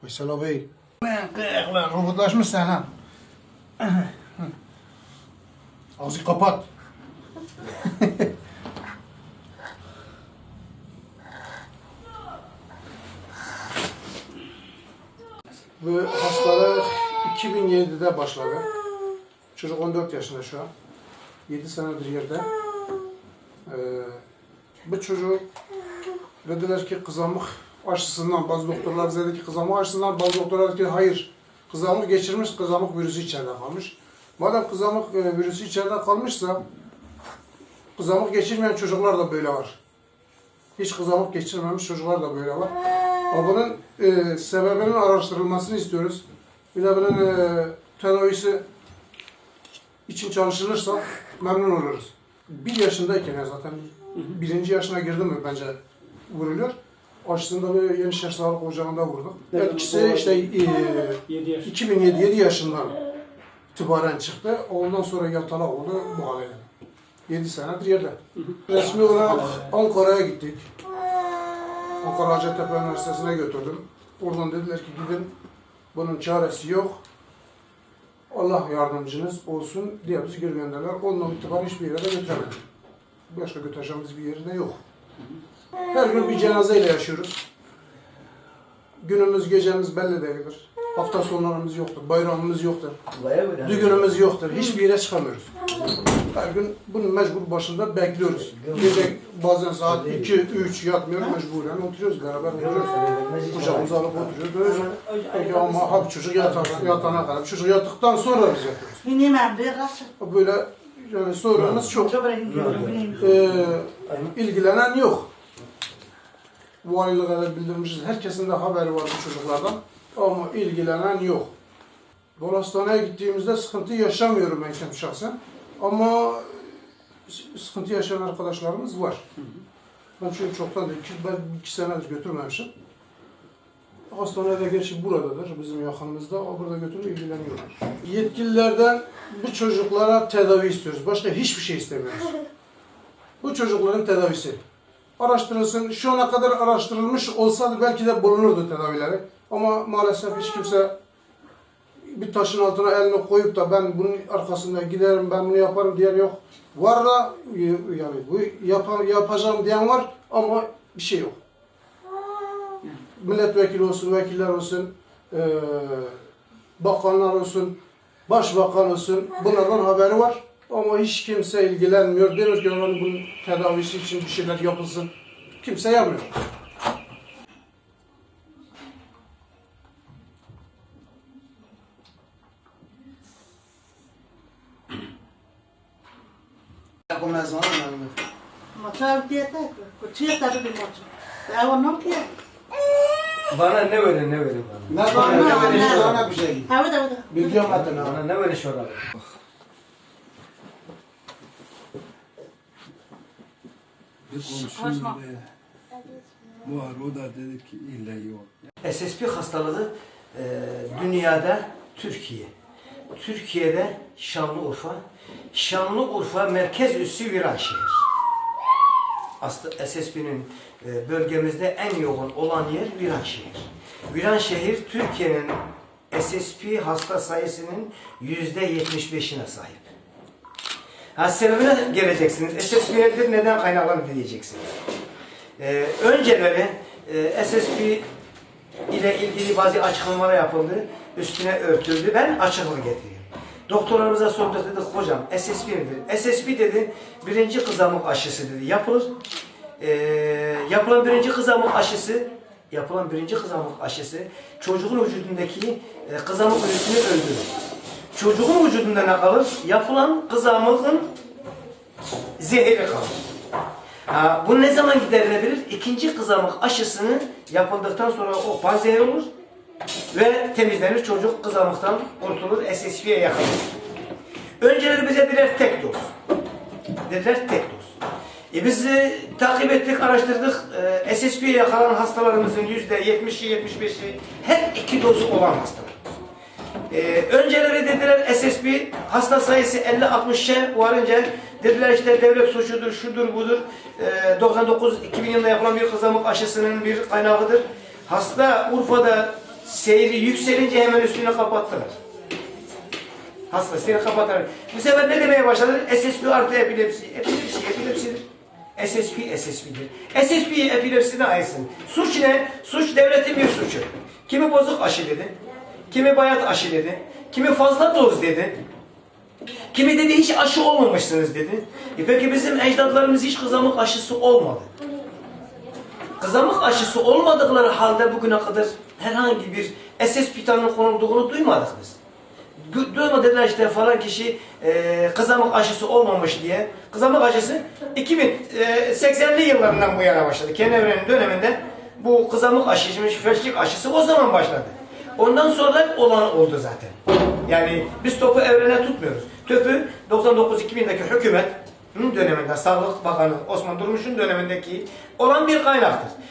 Veysel abi. Lan robotlaşmış sen ha. Ağzı kapat. Bu hastalık 2007'de başladı. Çocuk 14 yaşında şu an. 7 senedir yerde. Bu çocuk dediler ki kızamık aşısından, bazı doktorlar dedi ki kızamık aşısından, bazı doktorlar dedi ki hayır, kızamık geçirmiş, kızamık virüsü içeride kalmış. Madem kızamık virüsü içeride kalmışsa, kızamık geçirmeyen çocuklar da böyle var. Hiç kızamık geçirmemiş çocuklar da böyle var. Ama bunun sebebinin araştırılmasını istiyoruz. Bir de bunun tedavisi için çalışılırsa memnun oluruz. 1 yaşındayken ya zaten 1. yaşına girdi mi bence vuruluyor. Aşısında böyle Yenişehir Sağlık Ocağı'nda vurduk. Etkisi işte 2007 7 yaşından itibaren çıktı. Ondan sonra yatalak oldu bu hale. 7 senedir yerde. Resmi olarak Ankara'ya gittik. Ankara Hacettepe Üniversitesi'ne götürdüm. Oradan dediler ki gidin, bunun çaresi yok. Allah yardımcınız olsun diye bizi geri gönderdiler. Ondan itibaren hiçbir yere de götüremedik. Başka götüreceğimiz bir yeri de yok. Her gün bir cenazeyle yaşıyoruz. Günümüz, gecemiz belli değildir. Hafta sonlarımız yoktur, bayramımız yoktur. Düğünümüz yoktur. Hiçbir yere çıkamıyoruz. Her gün bunun mecbur başında bekliyoruz. Gece bazen saat 2, 3 yatmıyoruz, mecburen oturuyoruz, beraber oturuyoruz. Kucağımıza alıp oturuyoruz. Peki ama hap çocuk yatana kadar, çocuk yattıktan sonra biz yatıyoruz. Böyle yani sorunumuz çok. İlgilenen yok. Valiliğe bildirmişiz. Herkesin de haberi var bu çocuklardan. Ama ilgilenen yok. Dolu hastaneye gittiğimizde sıkıntı yaşamıyorum ben kendim şahsen. Ama sıkıntı yaşayan arkadaşlarımız var. Ben çünkü çoktan değil, ben 2 senedir götürmemişim. Hastanede de gerçi buradadır, bizim yakınımızda. O burada götürüp ilgileniyorlar. Yetkililerden bu çocuklara tedavi istiyoruz. Başka hiçbir şey istemiyoruz. Bu çocukların tedavisi araştırılsın. Şu ana kadar araştırılmış olsaydı belki de bulunurdu tedavileri. Ama maalesef hiç kimse bir taşın altına elini koyup da ben bunun arkasında giderim, ben bunu yaparım diyen yok. Var da yani bu yapacağım diyen var ama bir şey yok. Milletvekili olsun, vekiller olsun, bakanlar olsun, başbakan olsun, bunlardan haberi var. Ama hiç kimse ilgilenmiyor. Diyor ki bunun tedavisi için bir şeyler yapılsın. Kimse yapmıyor. Bana ne verin ne verin bana. Ne bana ne verin şurana bir şey. Biliyorum adını. Bana ne verin şurada. Bir komşum var, o da dedi ki illa yok. SSP hastalığı dünyada Türkiye'de Şanlıurfa. Şanlıurfa merkez üssü Viranşehir. Aslında SSP'nin bölgemizde en yoğun olan yer Viranşehir. Viranşehir Türkiye'nin SSP hasta sayısının %75'ine sahip. Sebebine geleceksiniz. SSP nedir, neden kaynaklanır diyeceksiniz. Önceleri SSP ile ilgili bazı açıklamalar yapıldı, üstüne örtüldü. Ben açıklık getireyim. Doktorlarımıza sorduk, dedik hocam SSP nedir? SSP dedi, 1. kızamık aşısı dedi, yapılır. Yapılan birinci kızamık aşısı çocuğun vücudundaki kızamık virüsünü öldürür. Çocuğun vücudunda ne kalır? Yapılan kızamığın zehri kalır. Bu ne zaman giderilebilir? 2. kızamık aşısını yapıldıktan sonra o panzehir olur ve temizlenir. Çocuk kızamıktan kurtulur, SSP'ye yakalanır. Önceleri bize dediler tek doz. Biz takip ettik, araştırdık. SSP'ye yakalanan hastalarımızın %70'i, 75'i her 2 dozu olan hastalar. Önceleri dediler SSP hasta sayısı 50-60'a varınca dediler işte devlet suçudur, şudur budur. 99-2000 yılında yapılan bir kızamık aşısının bir kaynağıdır. Hasta Urfa'da seyri yükselince hemen üstüne kapattılar. Hastasını kapattılar. Bu sefer ne demeye başladılar? SSP artı epilepsi. Epilepsidir. SSP'dir. SSP'yi epilepsiden ayırsın. Suç ne? Suç devletin bir suçu. Kimi bozuk aşı dedi. Kimi bayat aşı dedi. Kimi fazla doz dedi. Kimi dedi hiç aşı olmamışsınız dedi. Peki bizim ecdadlarımız hiç kızamık aşısı olmadı. Kızamık aşısı olmadıkları halde bugüne kadar herhangi bir SSP tanının konulduğunu duymadık biz. Duyma dediler işte falan kişi kızamık aşısı olmamış diye. Kızamık aşısı 2080'li yıllarından bu yana başladı. Kendi evrenin döneminde bu kızamık aşısı, felçlik aşısı o zaman başladı. Ondan sonra olan oldu zaten. Yani biz topu evrene tutmuyoruz. Töpü 99-2000'deki hükümet döneminde Sağlık Bakanı Osman Durmuş'un dönemindeki olan bir kaynaktır.